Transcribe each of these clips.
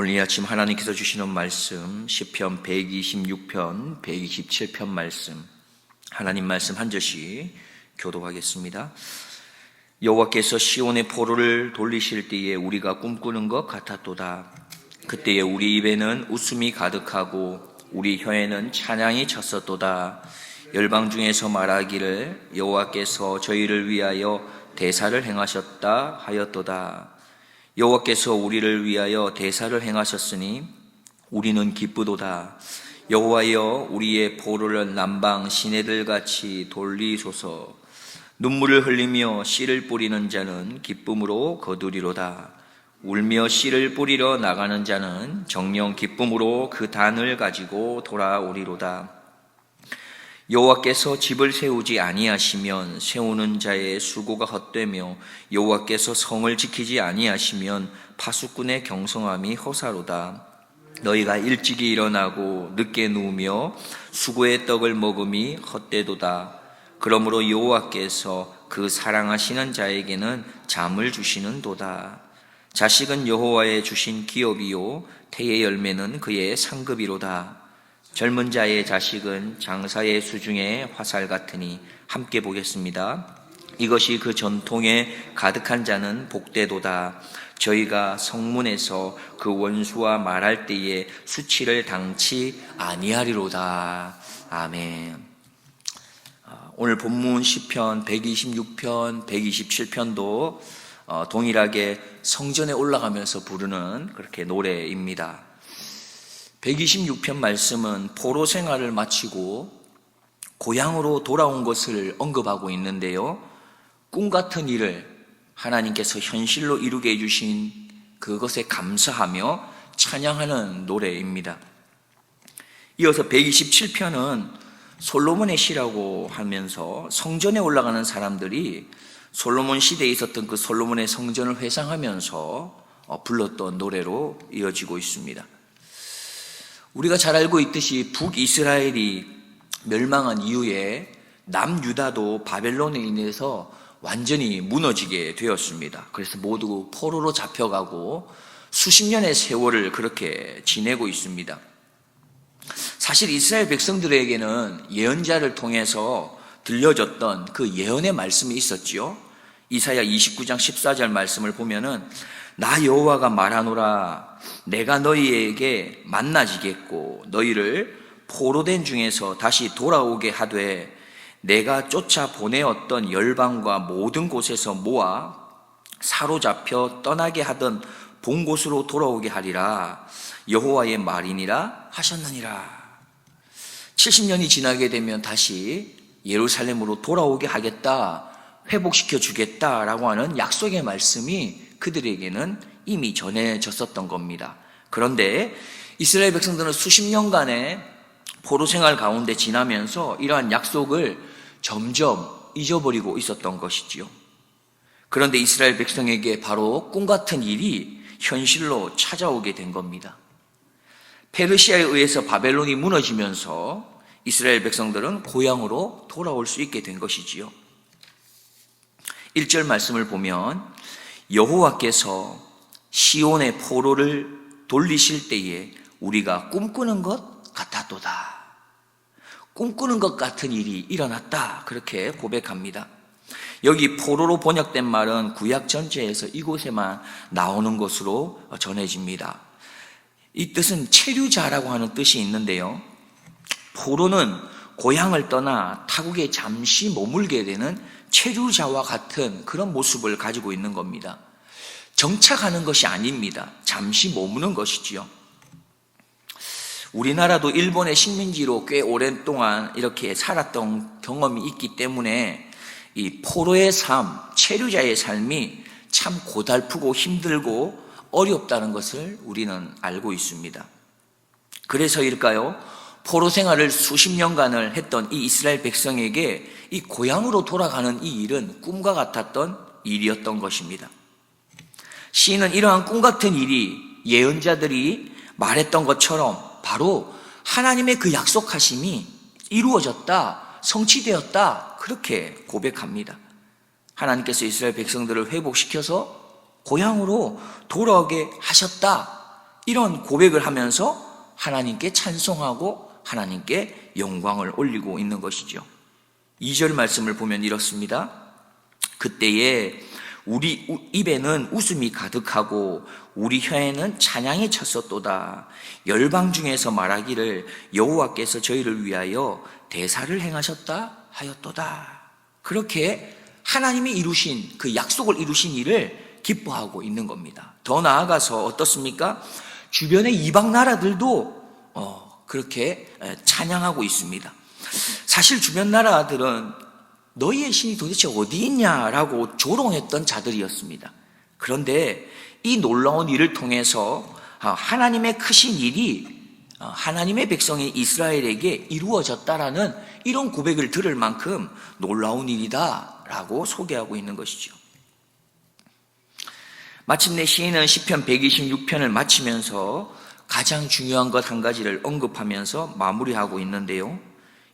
오늘 이 아침 하나님께서 주시는 말씀 시편 126편, 127편 말씀, 하나님 말씀 한 절씩 교독하겠습니다. 여호와께서 시온의 포로를 돌리실 때에 우리가 꿈꾸는 것 같았도다. 그때에 우리 입에는 웃음이 가득하고 우리 혀에는 찬양이 찼었도다. 열방 중에서 말하기를 여호와께서 저희를 위하여 대사를 행하셨다 하였도다. 여호와께서 우리를 위하여 대사를 행하셨으니 우리는 기쁘도다. 여호와여 우리의 포로를 남방 시내들같이 돌리소서. 눈물을 흘리며 씨를 뿌리는 자는 기쁨으로 거두리로다. 울며 씨를 뿌리러 나가는 자는 정녕 기쁨으로 그 단을 가지고 돌아오리로다. 여호와께서 집을 세우지 아니하시면 세우는 자의 수고가 헛되며 여호와께서 성을 지키지 아니하시면 파수꾼의 경성함이 허사로다. 너희가 일찍이 일어나고 늦게 누우며 수고의 떡을 먹음이 헛되도다. 그러므로 여호와께서 그 사랑하시는 자에게는 잠을 주시는도다. 자식은 여호와의 주신 기업이요 태의 열매는 그의 상급이로다. 젊은 자의 자식은 장사의 수중에 화살 같으니 함께 보겠습니다. 이것이 그 전통에 가득한 자는 복되도다. 저희가 성문에서 그 원수와 말할 때에 수치를 당치 아니하리로다. 아멘. 오늘 본문 시편 126편, 127편도 동일하게 성전에 올라가면서 부르는 그렇게 노래입니다. 126편 말씀은 포로 생활을 마치고 고향으로 돌아온 것을 언급하고 있는데요. 꿈 같은 일을 하나님께서 현실로 이루게 해주신 그것에 감사하며 찬양하는 노래입니다. 이어서 127편은 솔로몬의 시라고 하면서 성전에 올라가는 사람들이 솔로몬 시대에 있었던 그 솔로몬의 성전을 회상하면서 불렀던 노래로 이어지고 있습니다. 우리가 잘 알고 있듯이 북이스라엘이 멸망한 이후에 남유다도 바벨론에 인해서 완전히 무너지게 되었습니다. 그래서 모두 포로로 잡혀가고 수십 년의 세월을 그렇게 지내고 있습니다. 사실 이스라엘 백성들에게는 예언자를 통해서 들려졌던 그 예언의 말씀이 있었지요. 이사야 29장 14절 말씀을 보면은 나 여호와가 말하노라. 내가 너희에게 만나지겠고 너희를 포로된 중에서 다시 돌아오게 하되 내가 쫓아 보내었던 열방과 모든 곳에서 모아 사로잡혀 떠나게 하던 본 곳으로 돌아오게 하리라. 여호와의 말이니라 하셨느니라. 70년이 지나게 되면 다시 예루살렘으로 돌아오게 하겠다, 회복시켜 주겠다라고 하는 약속의 말씀이 그들에게는 이미 전해졌었던 겁니다. 그런데 이스라엘 백성들은 수십 년간의 포로 생활 가운데 지나면서 이러한 약속을 점점 잊어버리고 있었던 것이지요. 그런데 이스라엘 백성에게 바로 꿈 같은 일이 현실로 찾아오게 된 겁니다. 페르시아에 의해서 바벨론이 무너지면서 이스라엘 백성들은 고향으로 돌아올 수 있게 된 것이지요. 1절 말씀을 보면 여호와께서 시온의 포로를 돌리실 때에 우리가 꿈꾸는 것 같았도다. 꿈꾸는 것 같은 일이 일어났다. 그렇게 고백합니다. 여기 포로로 번역된 말은 구약 전체에서 이곳에만 나오는 것으로 전해집니다. 이 뜻은 체류자라고 하는 뜻이 있는데요. 포로는 고향을 떠나 타국에 잠시 머물게 되는 체류자와 같은 그런 모습을 가지고 있는 겁니다. 정착하는 것이 아닙니다. 잠시 머무는 것이지요. 우리나라도 일본의 식민지로 꽤 오랜 동안 이렇게 살았던 경험이 있기 때문에 이 포로의 삶, 체류자의 삶이 참 고달프고 힘들고 어렵다는 것을 우리는 알고 있습니다. 그래서일까요? 포로 생활을 수십 년간을 했던 이 이스라엘 백성에게 이 고향으로 돌아가는 이 일은 꿈과 같았던 일이었던 것입니다. 시인은 이러한 꿈 같은 일이 예언자들이 말했던 것처럼 바로 하나님의 그 약속하심이 이루어졌다, 성취되었다, 그렇게 고백합니다. 하나님께서 이스라엘 백성들을 회복시켜서 고향으로 돌아오게 하셨다. 이런 고백을 하면서 하나님께 찬송하고 하나님께 영광을 올리고 있는 것이죠. 2절 말씀을 보면 이렇습니다. 그때에 우리 입에는 웃음이 가득하고 우리 혀에는 찬양이 찼었도다. 열방 중에서 말하기를 여호와께서 저희를 위하여 대사를 행하셨다 하였도다. 그렇게 하나님이 이루신 그 약속을 이루신 일을 기뻐하고 있는 겁니다. 더 나아가서 어떻습니까? 주변의 이방 나라들도 그렇게 찬양하고 있습니다. 사실 주변 나라들은 너희의 신이 도대체 어디 있냐라고 조롱했던 자들이었습니다. 그런데 이 놀라운 일을 통해서 하나님의 크신 일이 하나님의 백성인 이스라엘에게 이루어졌다라는 이런 고백을 들을 만큼 놀라운 일이다라고 소개하고 있는 것이죠. 마침내 시인은 시편 126편을 마치면서 가장 중요한 것 한 가지를 언급하면서 마무리하고 있는데요.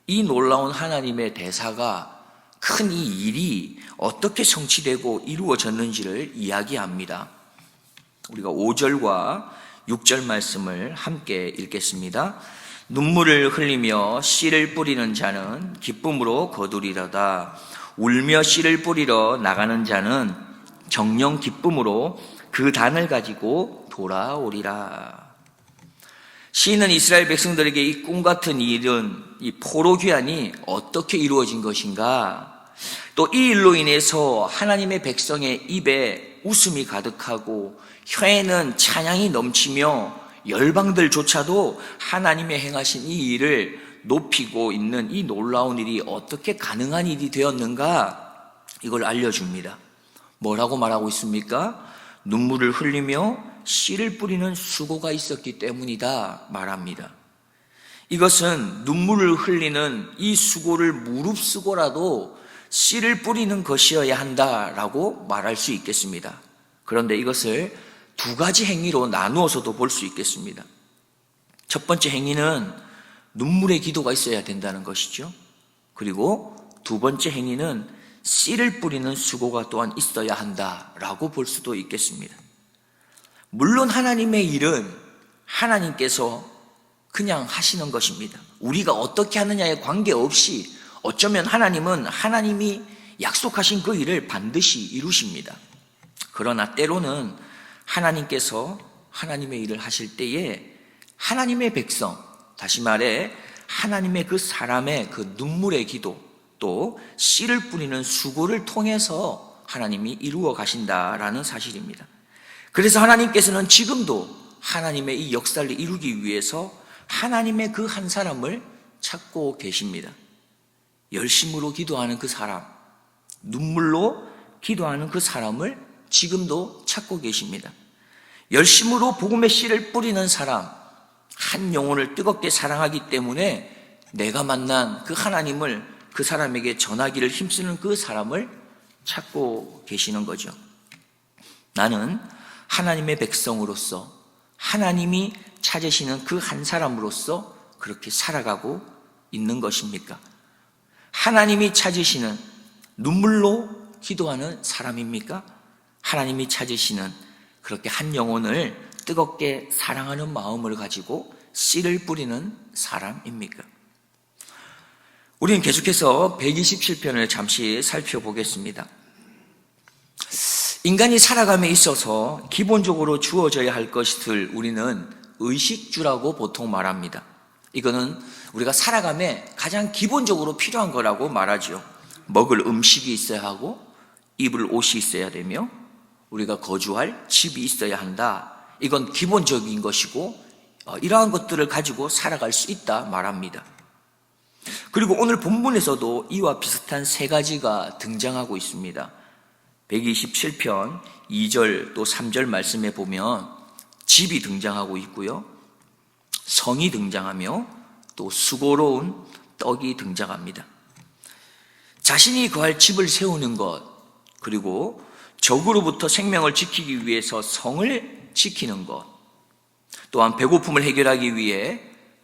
이 놀라운 하나님의 대사가 큰 이 일이 어떻게 성취되고 이루어졌는지를 이야기합니다. 우리가 5절과 6절 말씀을 함께 읽겠습니다. 눈물을 흘리며 씨를 뿌리는 자는 기쁨으로 거두리로다. 울며 씨를 뿌리러 나가는 자는 정령 기쁨으로 그 단을 가지고 돌아오리라. 시인은 이스라엘 백성들에게 이 꿈 같은 일은, 이 포로 귀환이 어떻게 이루어진 것인가, 또 이 일로 인해서 하나님의 백성의 입에 웃음이 가득하고 혀에는 찬양이 넘치며 열방들조차도 하나님의 행하신 이 일을 높이고 있는 이 놀라운 일이 어떻게 가능한 일이 되었는가, 이걸 알려줍니다. 뭐라고 말하고 있습니까? 눈물을 흘리며 씨를 뿌리는 수고가 있었기 때문이다 말합니다. 이것은 눈물을 흘리는 이 수고를 무릅쓰고라도 씨를 뿌리는 것이어야 한다라고 말할 수 있겠습니다. 그런데 이것을 두 가지 행위로 나누어서도 볼 수 있겠습니다. 첫 번째 행위는 눈물의 기도가 있어야 된다는 것이죠. 그리고 두 번째 행위는 씨를 뿌리는 수고가 또한 있어야 한다라고 볼 수도 있겠습니다. 물론 하나님의 일은 하나님께서 그냥 하시는 것입니다. 우리가 어떻게 하느냐에 관계없이 어쩌면 하나님은 하나님이 약속하신 그 일을 반드시 이루십니다. 그러나 때로는 하나님께서 하나님의 일을 하실 때에 하나님의 백성, 다시 말해 하나님의 그 사람의 그 눈물의 기도, 또 씨를 뿌리는 수고를 통해서 하나님이 이루어 가신다라는 사실입니다. 그래서 하나님께서는 지금도 하나님의 이 역사를 이루기 위해서 하나님의 그 한 사람을 찾고 계십니다. 열심으로 기도하는 그 사람, 눈물로 기도하는 그 사람을 지금도 찾고 계십니다. 열심으로 복음의 씨를 뿌리는 사람, 한 영혼을 뜨겁게 사랑하기 때문에 내가 만난 그 하나님을 그 사람에게 전하기를 힘쓰는 그 사람을 찾고 계시는 거죠. 나는 하나님의 백성으로서 하나님이 찾으시는 그 한 사람으로서 그렇게 살아가고 있는 것입니까? 하나님이 찾으시는 눈물로 기도하는 사람입니까? 하나님이 찾으시는 그렇게 한 영혼을 뜨겁게 사랑하는 마음을 가지고 씨를 뿌리는 사람입니까? 우리는 계속해서 127편을 잠시 살펴보겠습니다. 인간이 살아감에 있어서 기본적으로 주어져야 할 것을 우리는 의식주라고 보통 말합니다. 이거는 우리가 살아감에 가장 기본적으로 필요한 거라고 말하죠. 먹을 음식이 있어야 하고 입을 옷이 있어야 되며 우리가 거주할 집이 있어야 한다. 이건 기본적인 것이고 이러한 것들을 가지고 살아갈 수 있다 말합니다. 그리고 오늘 본문에서도 이와 비슷한 세 가지가 등장하고 있습니다. 127편 2절 또 3절 말씀에 보면 집이 등장하고 있고요, 성이 등장하며 또 수고로운 떡이 등장합니다. 자신이 거할 집을 세우는 것, 그리고 적으로부터 생명을 지키기 위해서 성을 지키는 것, 또한 배고픔을 해결하기 위해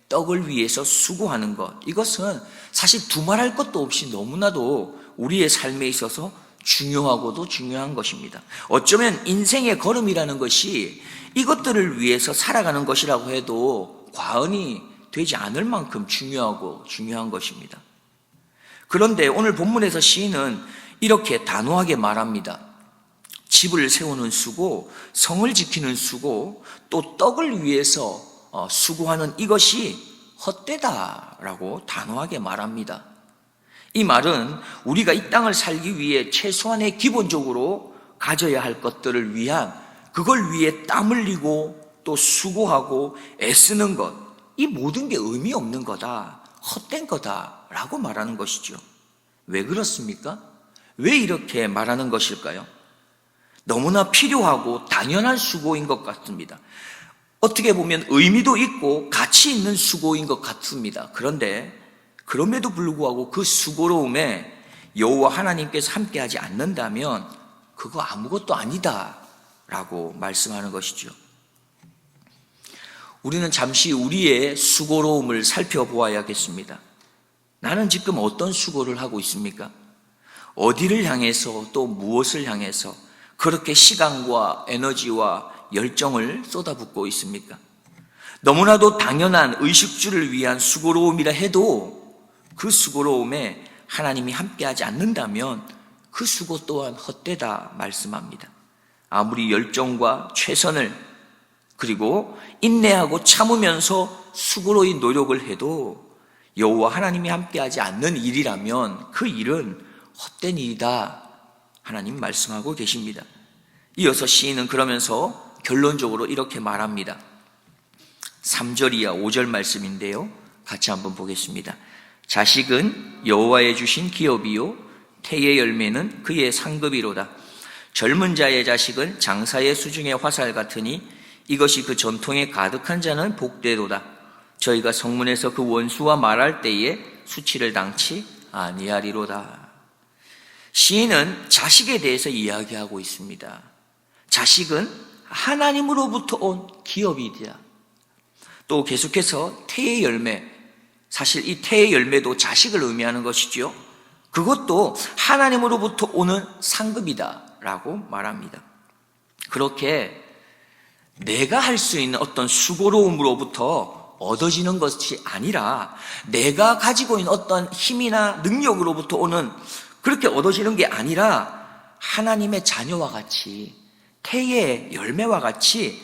떡을 위해서 수고하는 것, 이것은 사실 두말할 것도 없이 너무나도 우리의 삶에 있어서 중요하고도 중요한 것입니다. 어쩌면 인생의 걸음이라는 것이 이것들을 위해서 살아가는 것이라고 해도 과언이 되지 않을 만큼 중요한 것입니다. 그런데 오늘 본문에서 시인은 이렇게 단호하게 말합니다. 집을 세우는 수고, 성을 지키는 수고, 또 떡을 위해서 수고하는 이것이 헛되다라고 단호하게 말합니다. 이 말은 우리가 이 땅을 살기 위해 최소한의 기본적으로 가져야 할 것들을 위한, 그걸 위해 땀 흘리고 또 수고하고 애쓰는 것, 이 모든 게 의미 없는 거다, 헛된 거다라고 말하는 것이죠. 왜 그렇습니까? 왜 이렇게 말하는 것일까요? 너무나 필요하고 당연한 수고인 것 같습니다. 어떻게 보면 의미도 있고 가치 있는 수고인 것 같습니다. 그런데 그럼에도 불구하고 그 수고로움에 여호와 하나님께서 함께하지 않는다면 그거 아무것도 아니다 라고 말씀하는 것이죠. 우리는 잠시 우리의 수고로움을 살펴보아야겠습니다. 나는 지금 어떤 수고를 하고 있습니까? 어디를 향해서 또 무엇을 향해서 그렇게 시간과 에너지와 열정을 쏟아붓고 있습니까? 너무나도 당연한 의식주를 위한 수고로움이라 해도 그 수고로움에 하나님이 함께하지 않는다면 그 수고 또한 헛되다 말씀합니다. 아무리 열정과 최선을 그리고 인내하고 참으면서 수고로이 노력을 해도 여호와 하나님이 함께하지 않는 일이라면 그 일은 헛된 일이다 하나님 말씀하고 계십니다. 이어서 시인은 그러면서 결론적으로 이렇게 말합니다. 3절 이하 5절 말씀인데요, 같이 한번 보겠습니다. 자식은 여호와의 주신 기업이요 태의 열매는 그의 상급이로다. 젊은 자의 자식은 장사의 수중의 화살 같으니 이것이 그 전통에 가득한 자는 복되도다. 저희가 성문에서 그 원수와 말할 때에 수치를 당치 아니하리로다. 시인은 자식에 대해서 이야기하고 있습니다. 자식은 하나님으로부터 온 기업이다. 또 계속해서 태의 열매, 사실 이 태의 열매도 자식을 의미하는 것이죠. 그것도 하나님으로부터 오는 상급이다 라고 말합니다. 그렇게 내가 할 수 있는 어떤 수고로움으로부터 얻어지는 것이 아니라 내가 가지고 있는 어떤 힘이나 능력으로부터 오는, 그렇게 얻어지는 게 아니라 하나님의 자녀와 같이 태의 열매와 같이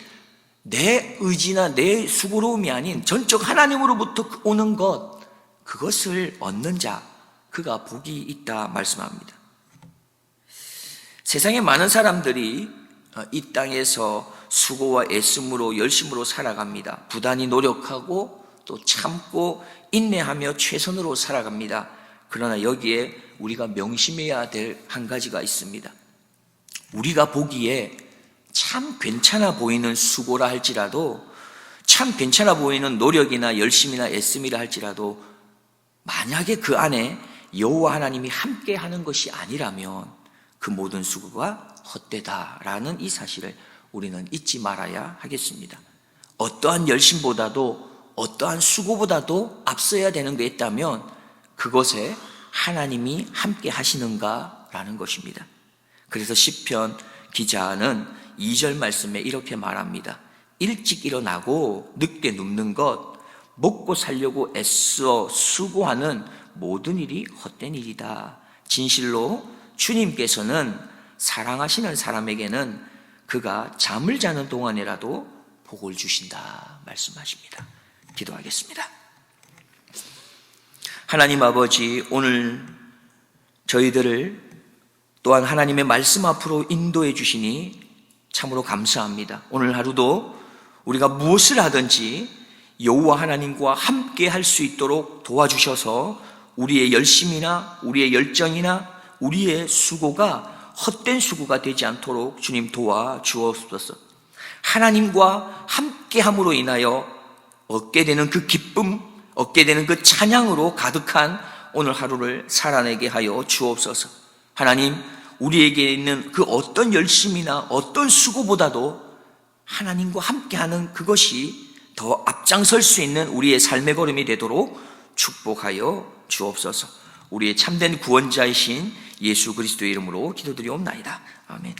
내 의지나 내 수고로움이 아닌 전적 하나님으로부터 오는 것, 그것을 얻는 자, 그가 복이 있다 말씀합니다. 세상에 많은 사람들이 이 땅에서 수고와 애씀으로 열심으로 살아갑니다. 부단히 노력하고 또 참고 인내하며 최선으로 살아갑니다. 그러나 여기에 우리가 명심해야 될 한 가지가 있습니다. 우리가 보기에 참 괜찮아 보이는 수고라 할지라도, 참 괜찮아 보이는 노력이나 열심이나 애씀이라 할지라도 만약에 그 안에 여호와 하나님이 함께 하는 것이 아니라면 그 모든 수고가 헛되다라는 이 사실을 우리는 잊지 말아야 하겠습니다. 어떠한 열심보다도 어떠한 수고보다도 앞서야 되는 게 있다면 그것에 하나님이 함께 하시는가라는 것입니다. 그래서 시편 기자는 2절 말씀에 이렇게 말합니다. 일찍 일어나고 늦게 눕는 것, 먹고 살려고 애써 수고하는 모든 일이 헛된 일이다. 진실로 주님께서는 사랑하시는 사람에게는 그가 잠을 자는 동안이라도 복을 주신다 말씀하십니다. 기도하겠습니다. 하나님 아버지, 오늘 저희들을 또한 하나님의 말씀 앞으로 인도해 주시니 참으로 감사합니다. 오늘 하루도 우리가 무엇을 하든지 여호와 하나님과 함께 할 수 있도록 도와주셔서 우리의 열심이나 우리의 열정이나 우리의 수고가 헛된 수고가 되지 않도록 주님 도와주옵소서. 하나님과 함께함으로 인하여 얻게 되는 그 기쁨, 얻게 되는 그 찬양으로 가득한 오늘 하루를 살아내게 하여 주옵소서. 하나님, 우리에게 있는 그 어떤 열심이나 어떤 수고보다도 하나님과 함께하는 그것이 더 앞장설 수 있는 우리의 삶의 걸음이 되도록 축복하여 주옵소서. 우리의 참된 구원자이신 예수 그리스도의 이름으로 기도드리옵나이다. 아멘.